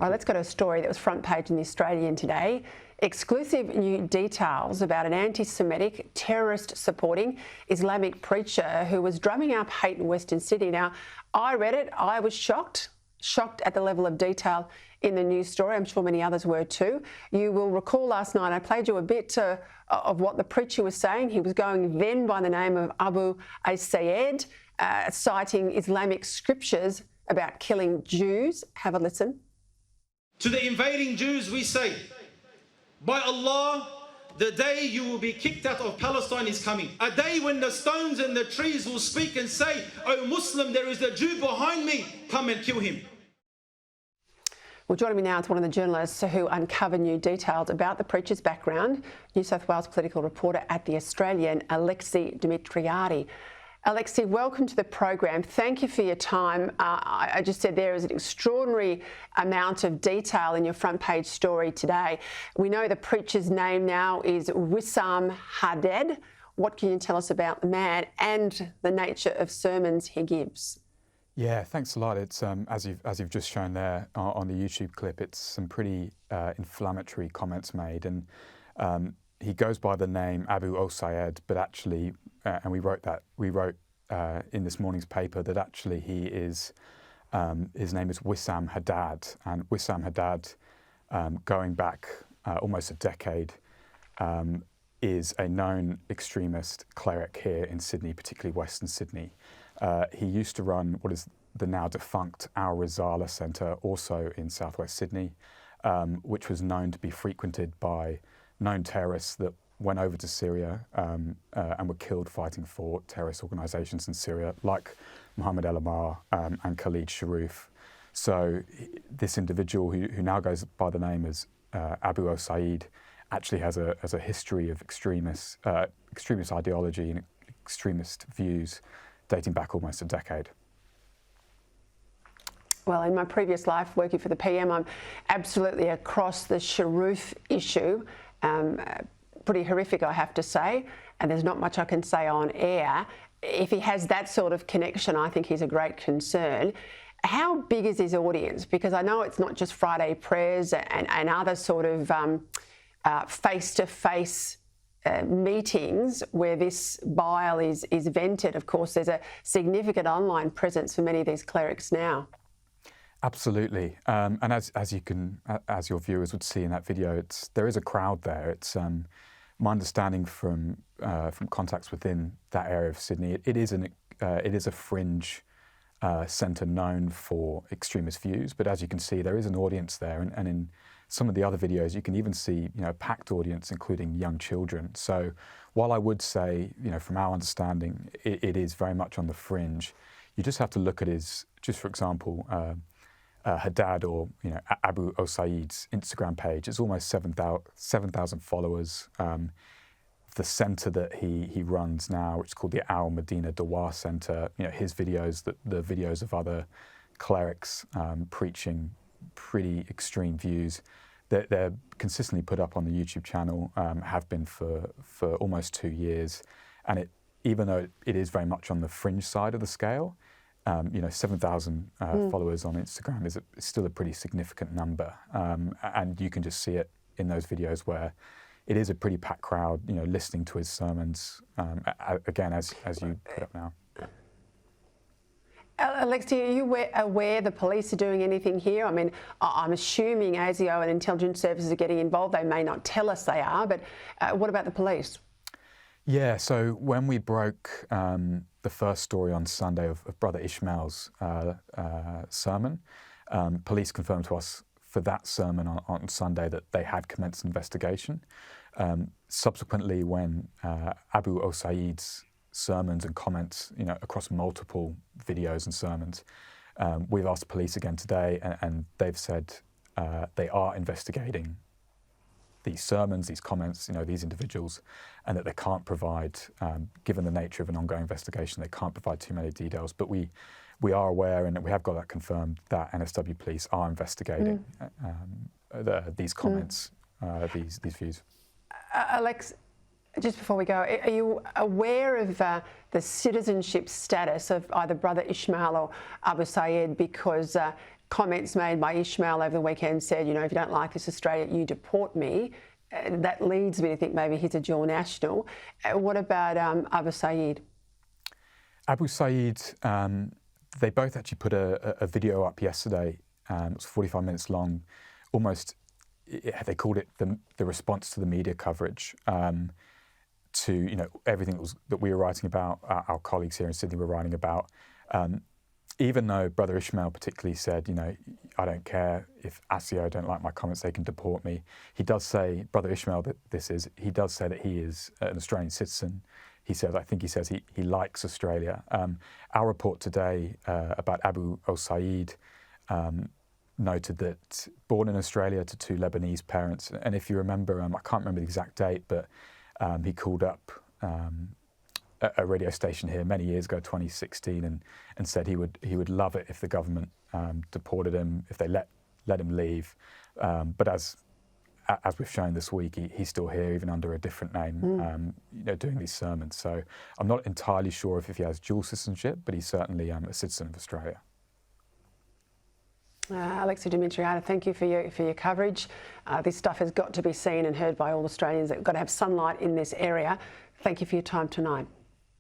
All right, let's go to a story that was front page in The Australian today. Exclusive new details about an anti-Semitic terrorist supporting Islamic preacher who was drumming up hate in Western Sydney. Now, I read it, I was shocked at the level of detail in the news story. I'm sure many others were too. You will recall last night I played you a bit of what the preacher was saying. He was going then by the name of Abu Sayyed, citing Islamic scriptures about killing Jews. Have a listen. To the invading Jews we say, by Allah, the day you will be kicked out of Palestine is coming. A day when the stones and the trees will speak and say, "O Muslim, there is a Jew behind me, come and kill him." Well, joining me now is one of the journalists who uncovered new details about the preacher's background, New South Wales political reporter at The Australian, Alexi Demetriadi. Alexi, welcome to the program. Thank you for your time. I just said there is an extraordinary amount of detail in your front page story today. We know the preacher's name now is Wissam Haddad. What can you tell us about the man and the nature of sermons he gives? Yeah, thanks a lot. It's as you've just shown there on the YouTube clip, it's some pretty inflammatory comments made, and he goes by the name Abu Sayyed, but actually, and we wrote in this morning's paper that actually he is his name is Wissam Haddad, and Wissam Haddad, going back almost a decade, is a known extremist cleric here in Sydney, particularly Western Sydney. He used to run what is the now defunct Al Rizala Centre, also in southwest Sydney, which was known to be frequented by known terrorists that went over to Syria and were killed fighting for terrorist organisations in Syria, like Mohammed El Amar and Khalid Sharif. So this individual, who now goes by the name as Abu Sayyed, actually has a history of extremist ideology and extremist views dating back almost a decade. Well, in my previous life working for the PM, I'm absolutely across the Sharif issue. Pretty horrific, I have to say, and there's not much I can say on air. If he has that sort of connection, I think he's a great concern. How big is his audience? Because I know it's not just Friday prayers and other sort of face-to-face meetings where this bile is vented. Of course, there's a significant online presence for many of these clerics now. Absolutely, and as your viewers would see in that video, there is a crowd there. It's my understanding from contacts within that area of Sydney. It is a fringe centre known for extremist views, but as you can see, there is an audience there, and in some of the other videos, you can even see a packed audience, including young children. So, while I would say, from our understanding, it is very much on the fringe. You just have to look at for example, Haddad or Abu Sayyed's Instagram page. It's almost 7,000 followers. The centre that he runs now, which is called the Al Medina Dawah Centre, his videos, the videos of other clerics preaching pretty extreme views, they're consistently put up on the YouTube channel, have been for almost 2 years, and even though it is very much on the fringe side of the scale, 7,000 followers on Instagram is still a pretty significant number, and you can just see it in those videos where it is a pretty packed crowd, listening to his sermons, again, as you put up now. Alexi, are you aware the police are doing anything here? I mean, I'm assuming ASIO and intelligence services are getting involved. They may not tell us they are, but what about the police? Yeah, so when we broke the first story on Sunday of Brother Ishmael's sermon, police confirmed to us for that sermon on Sunday that they had commenced an investigation. Subsequently, when Abu Sayyed's sermons and comments, across multiple videos and sermons, we've asked the police again today, and they've said they are investigating these sermons, these comments, these individuals, and that they can't provide, given the nature of an ongoing investigation, they can't provide too many details. But we are aware, and we have got that confirmed, that NSW police are investigating these comments, these views. Alex, just before we go, are you aware of the citizenship status of either Brother Ishmael or Abu Sayyed? Because comments made by Ismail over the weekend said, you know, if you don't like this Australia, you deport me. That leads me to think maybe he's a dual national. What about Abu Saeed? Abu Saeed, they both actually put a video up yesterday. It was 45 minutes long. Almost, they called it the response to the media coverage to, you know, everything that we were writing about, our colleagues here in Sydney were writing about. Even though Brother Ismail particularly said, you know, I don't care if ASIO don't like my comments, they can deport me. He does say, Brother Ismail, he does say that he is an Australian citizen. He says, I think he says he likes Australia. Our report today about Abu Saeed noted that born in Australia to two Lebanese parents, and if you remember, I can't remember the exact date, but he called up a radio station here many years ago, 2016, and said he would love it if the government deported him, if they let him leave. But as we've shown this week, he's still here, even under a different name, you know, doing these sermons. So I'm not entirely sure if he has dual citizenship, but he's certainly a citizen of Australia. Alexi, Demetriadi, thank you for your coverage. This stuff has got to be seen and heard by all Australians. They've got to have sunlight in this area. Thank you for your time tonight.